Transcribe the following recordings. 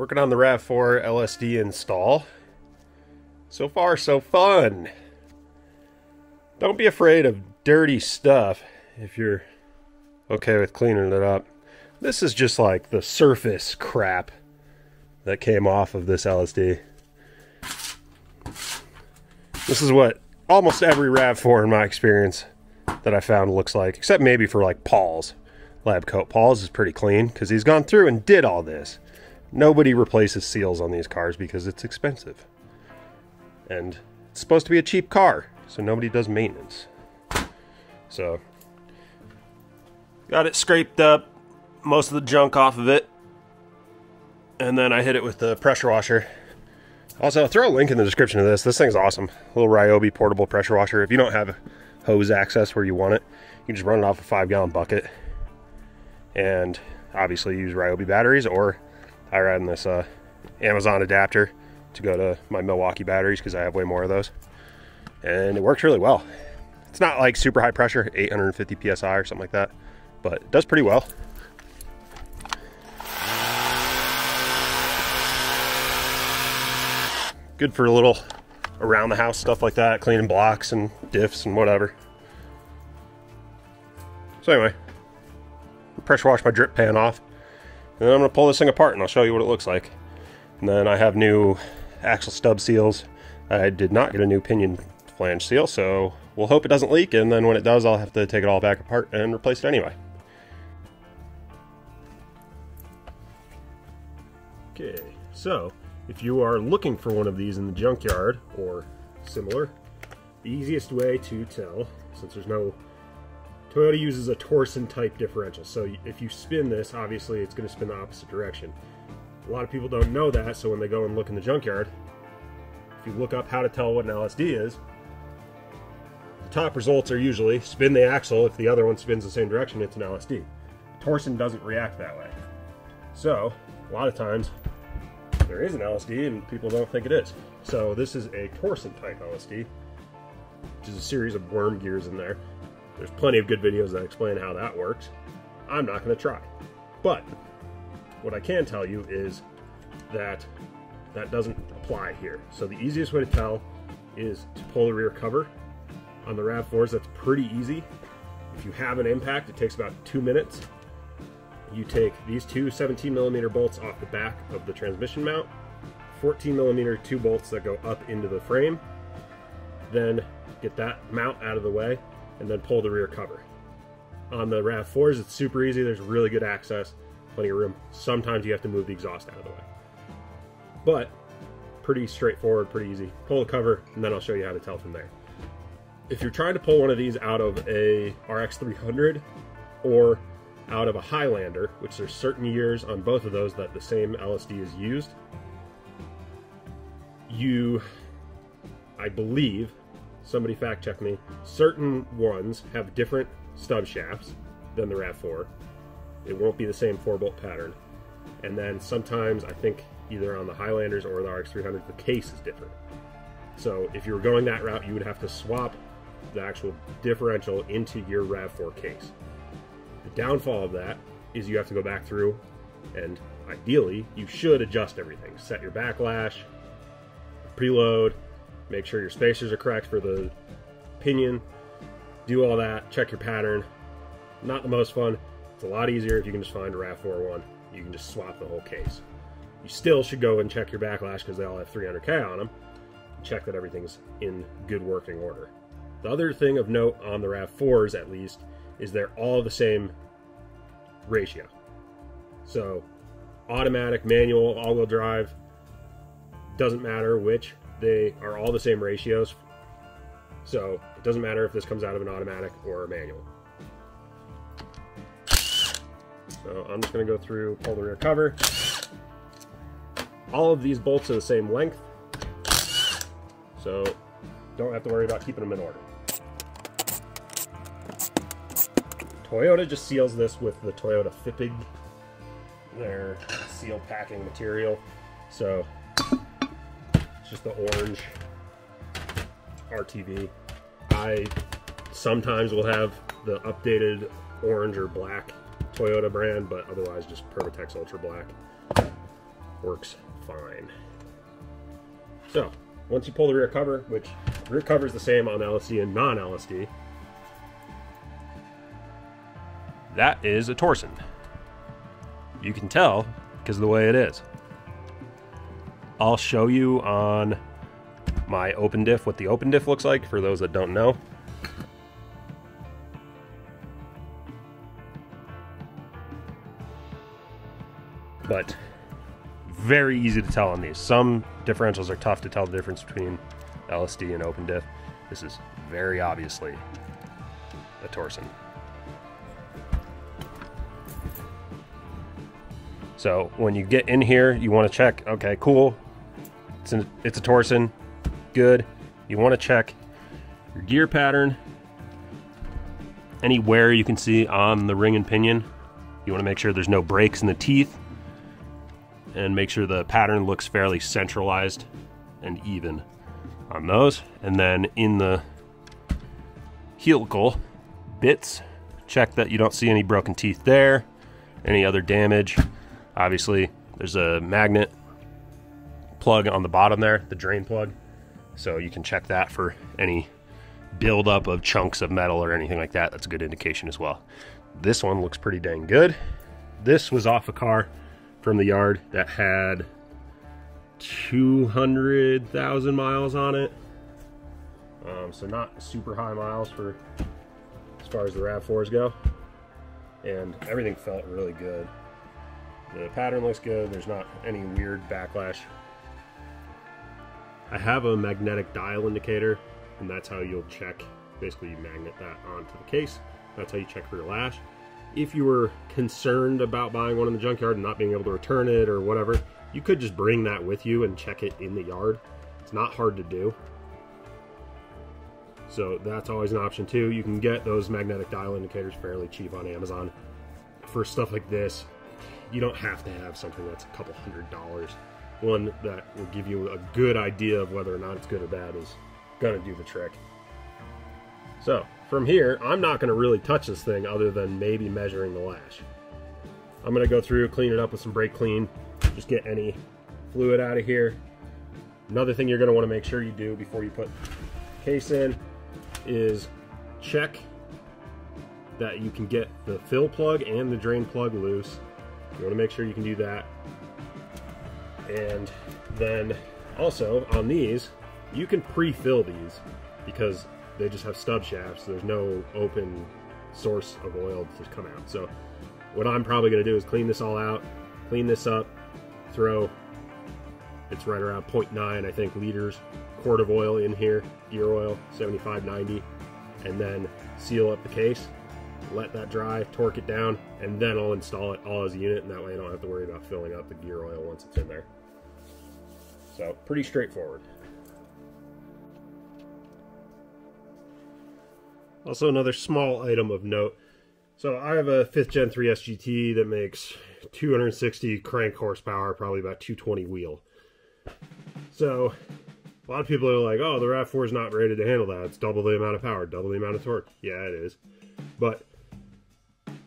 Working on the RAV4 LSD install. So far, so fun. Don't be afraid of dirty stuff if you're okay with cleaning it up. This is just like the surface crap that came off of this LSD. This is what almost every RAV4 in my experience that I found looks like, except maybe for like Paul's lab coat. Paul's is pretty clean because he's gone through and did all this. Nobody replaces seals on these cars because it's expensive. And it's supposed to be a cheap car, so nobody does maintenance. So, got it scraped up, most of the junk off of it, and then I hit it with the pressure washer. Also, I'll throw a link in the description of this. This thing's awesome. A little Ryobi portable pressure washer. If you don't have hose access where you want it, you can just run it off a 5-gallon bucket. And obviously use Ryobi batteries, or I ran this Amazon adapter to go to my Milwaukee batteries because I have way more of those. And it works really well. It's not like super high pressure, 850 PSI or something like that, but it does pretty well. Good for a little around the house stuff like that, cleaning blocks and diffs and whatever. So anyway, pressure wash my drip pan off, and then I'm going to pull this thing apart and I'll show you what it looks like. And then I have new axle stub seals. I did not get a new pinion flange seal, so we'll hope it doesn't leak, and then when it does I'll have to take it all back apart and replace it anyway. Okay, so if you are looking for one of these in the junkyard or similar, the easiest way to tell, since there's no... Toyota uses a Torsen type differential, so if you spin this, obviously it's going to spin the opposite direction. A lot of people don't know that, so when they go and look in the junkyard, if you look up how to tell what an LSD is, the top results are usually spin the axle. If the other one spins the same direction, it's an LSD. Torsen doesn't react that way. So, a lot of times, there is an LSD and people don't think it is. So this is a Torsen type LSD, which is a series of worm gears in there. There's plenty of good videos that explain how that works. I'm not going to try. But what I can tell you is that that doesn't apply here. So the easiest way to tell is to pull the rear cover. On the RAV4s, that's pretty easy. If you have an impact, it takes about 2 minutes. You take these two 17mm bolts off the back of the transmission mount, 14mm 2 bolts that go up into the frame, then get that mount out of the way, and then pull the rear cover. On the RAV4s, it's super easy. There's really good access, plenty of room. Sometimes you have to move the exhaust out of the way. But pretty straightforward, pretty easy. Pull the cover, and then I'll show you how to tell from there. If you're trying to pull one of these out of a RX300 or out of a Highlander, which there's certain years on both of those that the same LSD is used, I believe, somebody fact check me, certain ones have different stub shafts than the RAV4. It won't be the same 4-bolt pattern. And then sometimes, I think either on the Highlanders or the RX300, the case is different. So if you were going that route, you would have to swap the actual differential into your RAV4 case. The downfall of that is you have to go back through and ideally you should adjust everything. Set your backlash, preload, make sure your spacers are correct for the pinion, do all that, check your pattern. Not the most fun. It's a lot easier if you can just find a RAV4 one. You can just swap the whole case. You still should go and check your backlash because they all have 300K on them. Check that everything's in good working order. The other thing of note on the RAV4s, at least, is they're all the same ratio. So automatic, manual, all-wheel drive, doesn't matter which, they are all the same ratios. So it doesn't matter if this comes out of an automatic or a manual. So I'm just going to go through, pull the rear cover. All of these bolts are the same length, so don't have to worry about keeping them in order. Toyota just seals this with the Toyota Fipig, their seal packing material. So it's just the orange RTV. I sometimes will have the updated orange or black Toyota brand, but otherwise just Permatex Ultra Black. works fine. So once you pull the rear cover, which rear cover is the same on LSD and non-LSD, that is a Torsen. You can tell because of the way it is. I'll show you on my open diff what the open diff looks like for those that don't know. But very easy to tell on these. Some differentials are tough to tell the difference between LSD and open diff. This is very obviously a Torsen. So when you get in here, you want to check, okay, cool, it's a Torsen, good. You want to check your gear pattern, any wear you can see on the ring and pinion. You want to make sure there's no breaks in the teeth, and make sure the pattern looks fairly centralized and even on those. And then in the helical bits, check that you don't see any broken teeth there, any other damage. Obviously, there's a magnet plug on the bottom there, the drain plug, so you can check that for any buildup of chunks of metal or anything like that. That's a good indication as well. This one looks pretty dang good. This was off a car from the yard that had 200,000 miles on it, so not super high miles for as far as the RAV4s go, and everything felt really good. The pattern looks good. There's not any weird backlash. I have a magnetic dial indicator, and that's how you'll check. Basically, you magnet that onto the case. That's how you check for your lash. If you were concerned about buying one in the junkyard and not being able to return it or whatever, you could just bring that with you and check it in the yard. It's not hard to do. So that's always an option too. You can get those magnetic dial indicators fairly cheap on Amazon. For stuff like this, you don't have to have something that's a couple $100. One that will give you a good idea of whether or not it's good or bad is gonna do the trick. So from here, I'm not gonna really touch this thing other than maybe measuring the lash. I'm gonna go through, clean it up with some brake clean, just get any fluid out of here. Another thing you're gonna wanna make sure you do before you put the case in is check that you can get the fill plug and the drain plug loose. You want to make sure you can do that. And then also on these, you can pre-fill these because they just have stub shafts. There's no open source of oil to come out. So what I'm probably going to do is clean this all out, clean this up, throw, it's right around 0.9, I think, liters, quart of oil in here, gear oil, 75-90, and then seal up the case. Let that dry, torque it down, and then I'll install it all as a unit, and that way I don't have to worry about filling up the gear oil once it's in there. So pretty straightforward. Also, another small item of note. So I have a 5th Gen 3 SGT that makes 260 crank horsepower, probably about 220 wheel. So a lot of people are like, oh, the RAV4 is not rated to handle that. It's double the amount of power, double the amount of torque. Yeah, it is. But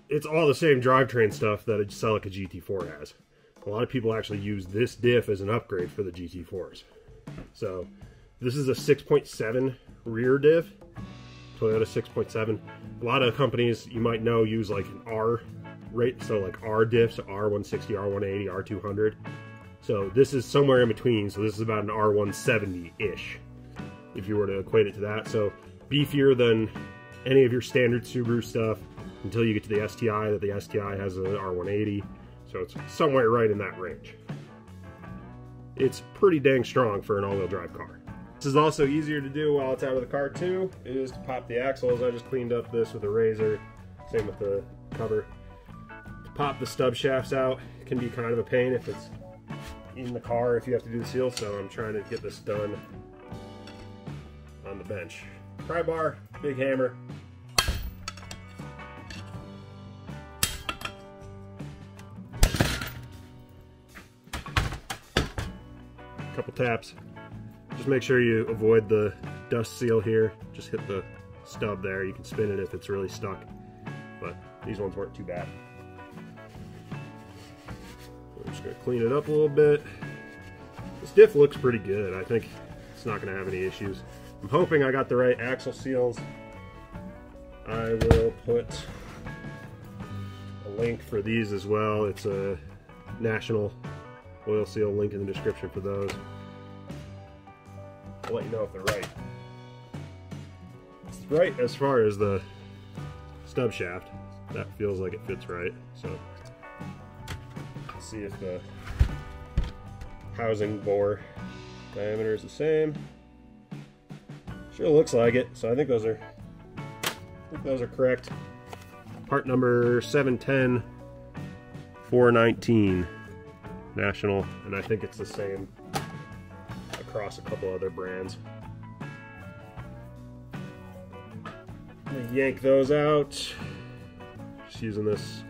it's all the same drivetrain stuff that a Celica GT4 has. A lot of people actually use this diff as an upgrade for the GT4s. So this is a 6.7 rear diff, Toyota 6.7. A lot of companies you might know use like an R rate, so like R diffs, R160, R180, R200. So this is somewhere in between, so this is about an R170-ish, if you were to equate it to that. So beefier than any of your standard Subaru stuff, until you get to the STI, that the STI has an R180, so it's somewhere right in that range. It's pretty dang strong for an all-wheel drive car. This is also easier to do while it's out of the car too, is to pop the axles. I just cleaned up this with a razor, same with the cover. To pop the stub shafts out can be kind of a pain if it's in the car, if you have to do the seal, so I'm trying to get this done on the bench. Pry bar, big hammer. Couple taps. Just make sure you avoid the dust seal here. Just hit the stub there. You can spin it if it's really stuck, but these ones weren't too bad. I'm just going to clean it up a little bit. This diff looks pretty good. I think it's not going to have any issues. I'm hoping I got the right axle seals. I will put a link for these as well. It's a national oil seal link in the description for those. I'll let you know if they're right. It's right as far as the stub shaft. That feels like it fits right. So let's see if the housing bore diameter is the same. Sure looks like it. So I think those are correct. Part number 710 419 national, and I think it's the same across a couple other brands. I'm gonna yank those out. Just using this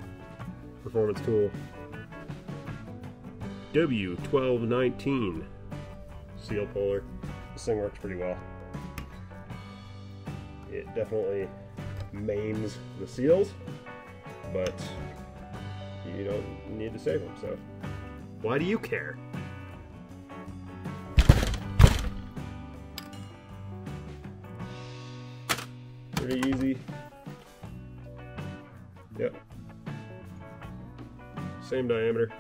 performance tool. W1219 seal puller. This thing works pretty well. It definitely maims the seals, but you don't need to save them, so why do you care? Pretty easy. Yep. Same diameter.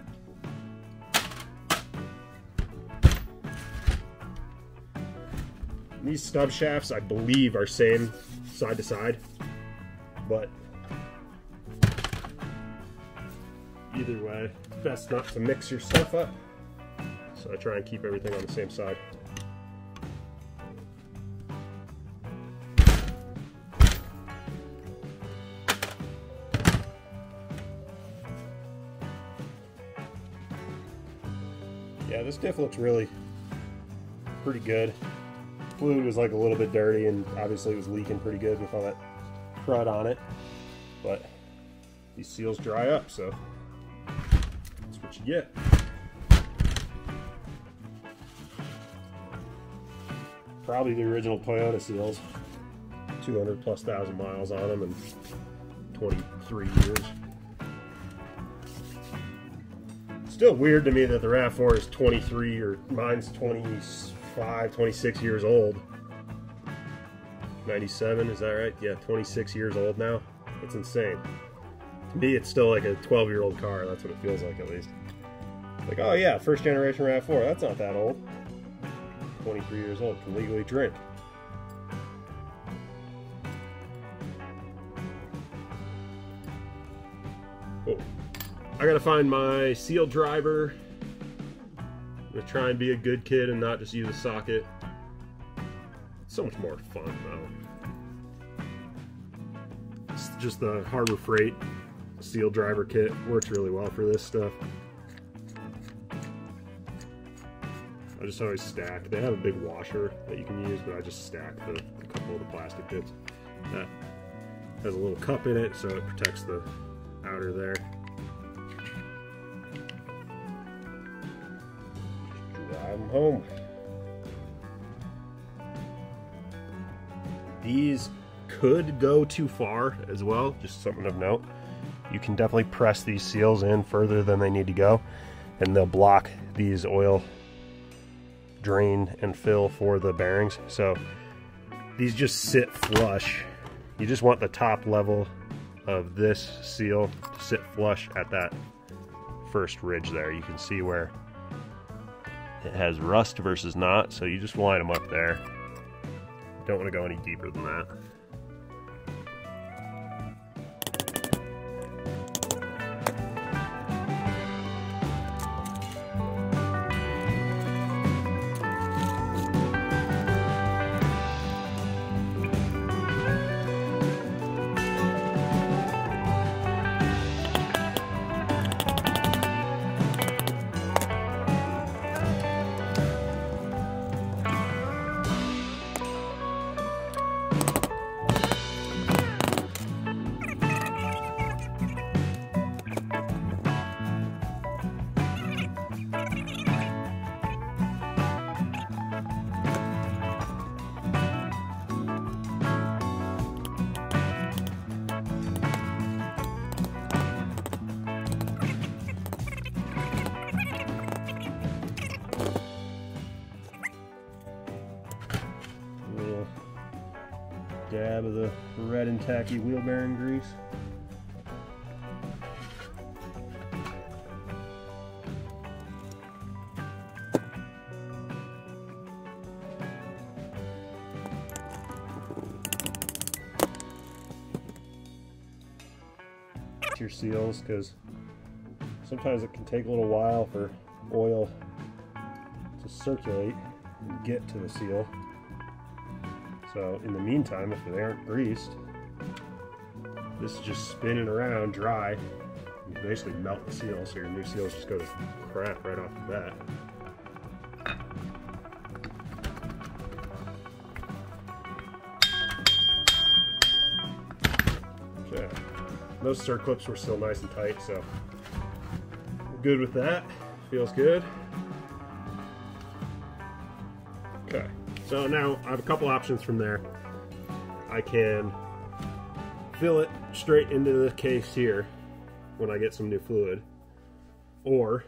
These stub shafts, I believe, are same side to side, but either way, best not to mix your stuff up. So I try and keep everything on the same side. Yeah, this diff looks really pretty good. Fluid was like a little bit dirty, and obviously it was leaking pretty good with all that crud on it, but these seals dry up, so that's what you get. Probably the original Toyota seals, 200,000+ miles on them and 23 years. Still weird to me that the RAV4 is 23, or mine's 25, 26 years old. 97, is that right? Yeah, 26 years old now. It's insane. To me, it's still like a 12-year-old car. That's what it feels like, at least. Like, oh yeah, first generation RAV4. That's not that old. 23 years old, can legally drink. Oh, I gotta find my seal driver. I'm gonna try and be a good kid and not just use a socket. It's so much more fun though. It's just the Harbor Freight seal driver kit works really well for this stuff. I just always stack. They have a big washer that you can use, but I just stack a couple of the plastic bits. That has a little cup in it, so it protects the outer there. Drive them home. These could go too far as well, just something of note. You can definitely press these seals in further than they need to go, and they'll block these oil drain and fill for the bearings. So these just sit flush. You just want the top level of this seal to sit flush at that first ridge there. You can see where it has rust versus not, so you just line them up there. Don't want to go any deeper than that. Dab of the red and tacky wheel bearing grease. Your seals, because sometimes it can take a little while for oil to circulate and get to the seal. So in the meantime, if they aren't greased, this is just spinning around dry. You basically melt the seal, so your new seals just go to crap right off the bat. So, yeah. Those circlips were still nice and tight, so good with that. Feels good. Okay, so now I have a couple options from there. I can fill it straight into the case here when I get some new fluid, or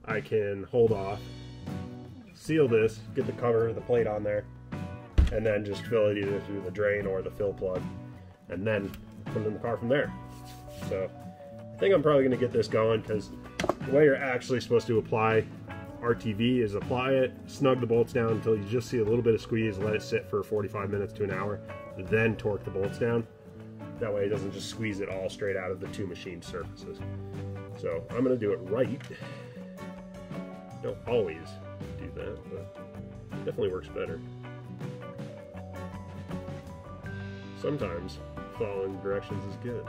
I can hold off, seal this, get the cover, the plate on there, and then just fill it either through the drain or the fill plug, and then put it in the car from there. So I think I'm probably going to get this going, because the way you're actually supposed to apply RTV is apply it, snug the bolts down until you just see a little bit of squeeze, let it sit for 45 minutes to an hour, then torque the bolts down. That way it doesn't just squeeze it all straight out of the two machined surfaces. So I'm going to do it right. Don't always do that, but it definitely works better. Sometimes following directions is good.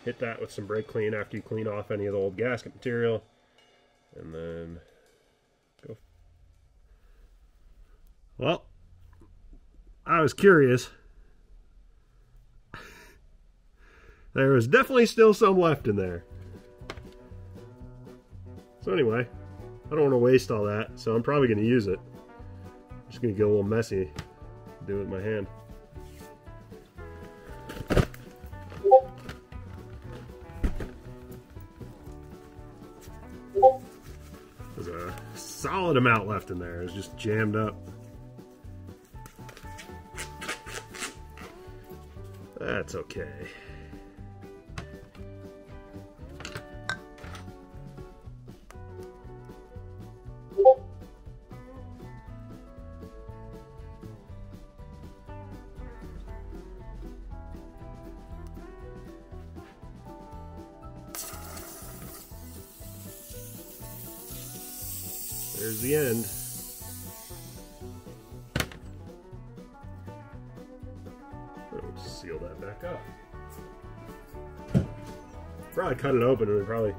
Hit that with some brake clean after you clean off any of the old gasket material, and then go. Well, I was curious. There was definitely still some left in there. So anyway, I don't want to waste all that, so I'm probably going to use it. I'm just going to get a little messy, do it with my hand. There's a solid amount left in there. It's just jammed up. That's okay. There's the end. We'll just seal that back up. Probably cut it open and there'd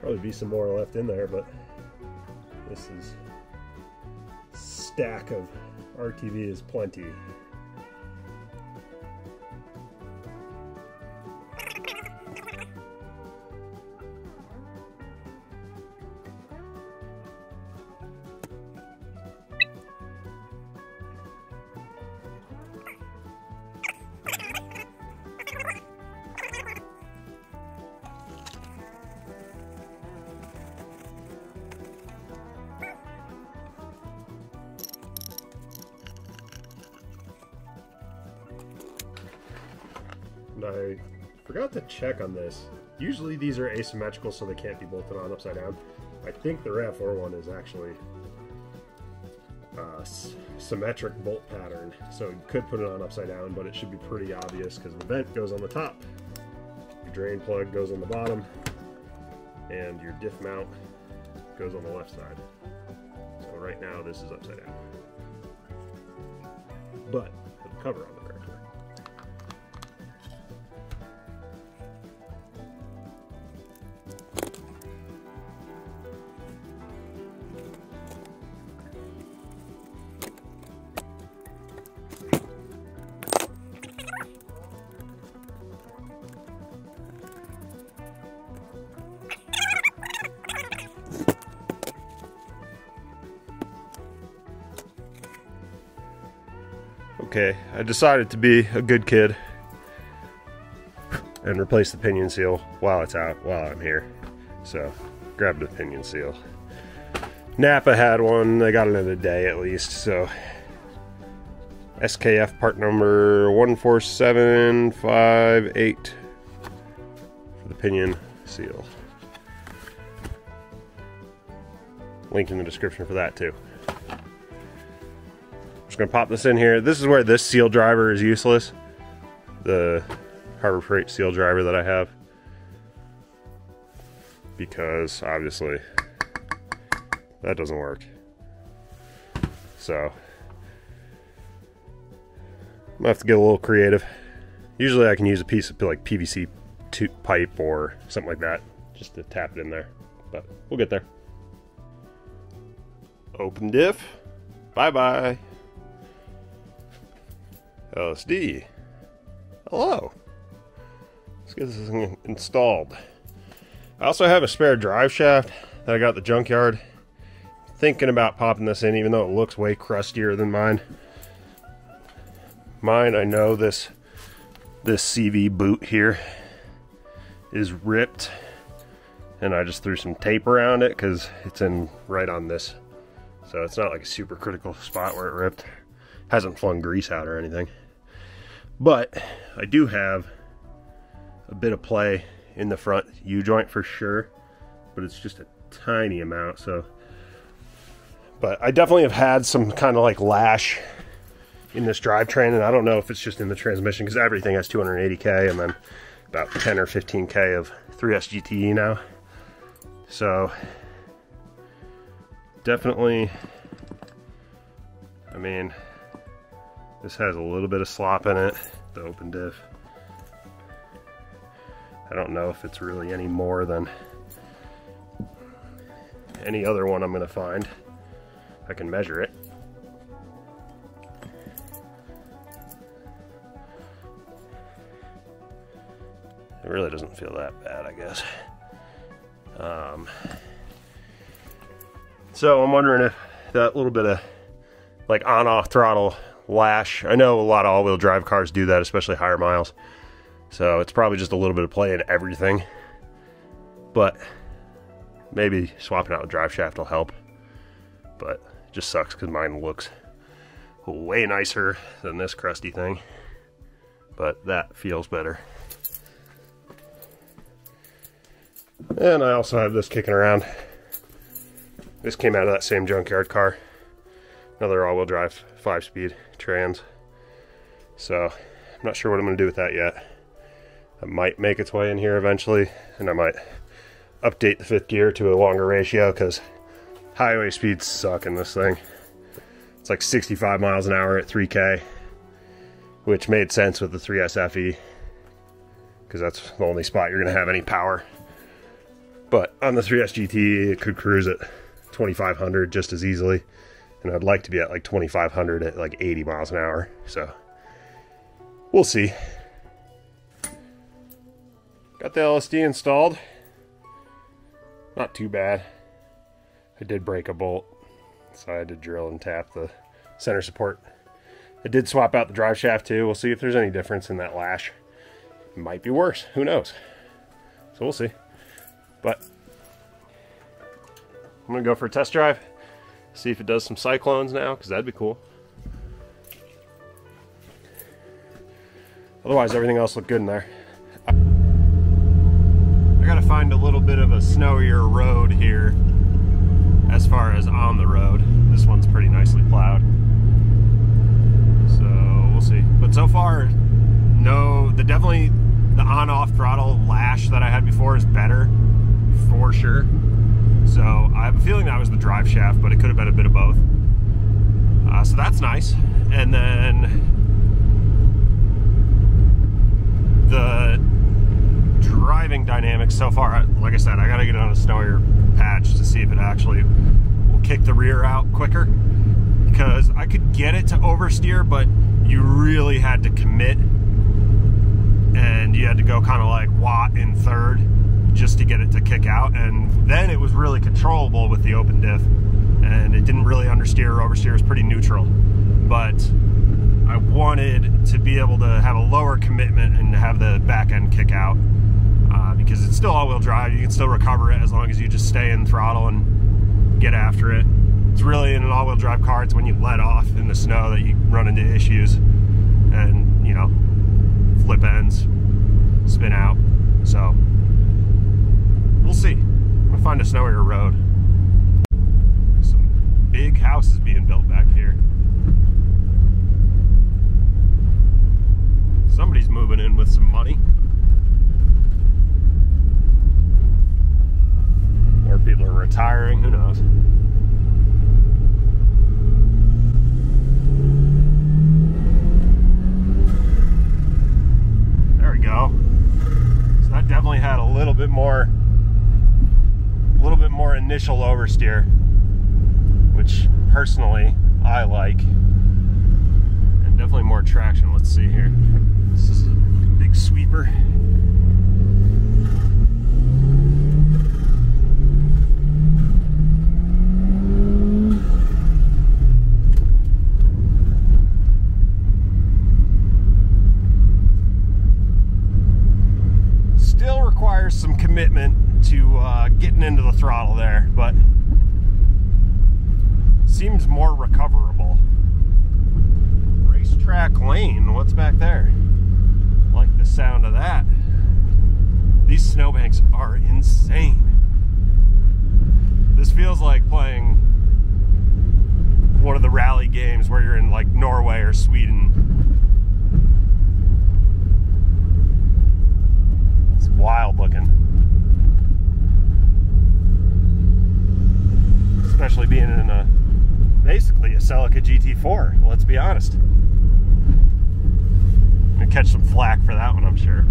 probably be some more left in there, but this is stack of RTV is plenty. And I forgot to check on this. Usually these are asymmetrical, so they can't be bolted on upside down. I think the RAV4 one is actually a symmetric bolt pattern, so you could put it on upside down, but it should be pretty obvious because the vent goes on the top, your drain plug goes on the bottom, and your diff mount goes on the left side. So right now this is upside down, but put the cover on the correct way. Okay, I decided to be a good kid and replace the pinion seal while it's out, while I'm here. So, grabbed the pinion seal. Napa had one, they got it in a day at least, so. SKF part number 14758 for the pinion seal. Link in the description for that too. Just gonna pop this in here. This is where this seal driver is useless. The Harbor Freight seal driver that I have. Because obviously that doesn't work. So I'm gonna have to get a little creative. Usually I can use a piece of like PVC pipe or something like that just to tap it in there, but we'll get there. Open diff. Bye-bye. LSD. Hello. Let's get this thing installed. I also have a spare drive shaft that I got at the junkyard. Thinking about popping this in, even though it looks way crustier than mine. Mine, I know this CV boot here is ripped, and I just threw some tape around it because it's in right on this. So it's not like a super critical spot where it ripped. Hasn't flung grease out or anything. But I do have a bit of play in the front U-joint for sure, but it's just a tiny amount, so. But I definitely have had some kind of like lash in this drivetrain, and I don't know if it's just in the transmission because everything has 280K and then about 10 or 15K of 3S GTE now. So definitely, I mean, this has a little bit of slop in it, the open diff. I don't know if it's really any more than any other one I'm gonna find. I can measure it. It really doesn't feel that bad, I guess. So I'm wondering if that little bit of like on-off throttle lash, I know a lot of all-wheel drive cars do that, especially higher miles. So it's probably just a little bit of play in everything. But maybe swapping out the drive shaft will help. But it just sucks because mine looks way nicer than this crusty thing. But that feels better. And I also have this kicking around. This came out of that same junkyard car. Another all-wheel drive 5-speed trans. So I'm not sure what I'm going to do with that yet. I might make its way in here eventually, and I might update the 5th gear to a longer ratio because highway speeds suck in this thing. It's like 65 miles an hour at 3K, which made sense with the 3S FE because that's the only spot you're going to have any power. But on the 3S GT, it could cruise at 2500 just as easily, and I'd like to be at like 2500 at like 80 miles an hour. So we'll see. Got the LSD installed. Not too bad. I did break a bolt, so I had to drill and tap the center support. I did swap out the drive shaft too. We'll see if there's any difference in that lash. It might be worse, who knows? So we'll see. But I'm gonna go for a test drive, see if it does some cyclones now, because that'd be cool. Otherwise, everything else looked good in there. I gotta find a little bit of a snowier road here as far as on the road. This one's pretty nicely plowed. So we'll see. But so far, no, definitely the on-off throttle lash that I had before is better, for sure. So I have a feeling that was the drive shaft, but it could have been a bit of both. So that's nice. And then the driving dynamics so far, like I said, I gotta get on a snowier patch to see if it actually will kick the rear out quicker, because I could get it to oversteer, but you really had to commit and you had to go kind of like watt in third just to get it to kick out, and then it was really controllable with the open diff, and it didn't really understeer or oversteer. It was pretty neutral. But I wanted to be able to have a lower commitment and have the back end kick out, because it's still all-wheel drive. You can still recover it as long as you just stay in throttle and get after it. It's really, in an all-wheel drive car, it's when you let off in the snow that you run into issues and, you know, flip ends, spin out. So we'll see. I'm gonna find a snowier road. Some big houses being built back here. Somebody's moving in with some money. Or people are retiring, who knows? There we go. So that definitely had a little bit more initial oversteer, which personally I like, and definitely more traction. Let's see here. This is a big sweeper. Still requires some commitment to getting into the throttle there, but seems more recoverable. Racetrack lane, what's back there? Like the sound of that. These snowbanks are insane. This feels like playing one of the rally games where you're in like Norway or Sweden. It's wild looking. Especially being in basically a Celica GT4, let's be honest. I'm gonna catch some flack for that one, I'm sure.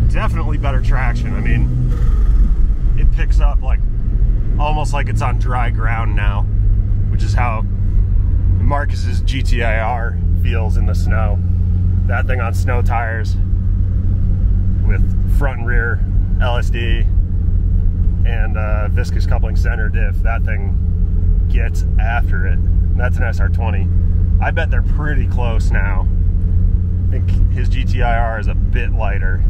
Definitely better traction. I mean, it picks up like almost like it's on dry ground now, which is how Marcus's GTIR feels in the snow. That thing on snow tires with front and rear LSD and viscous coupling center diff, that thing gets after it. And that's an SR20. I bet they're pretty close now. I think his GTIR is a bit lighter.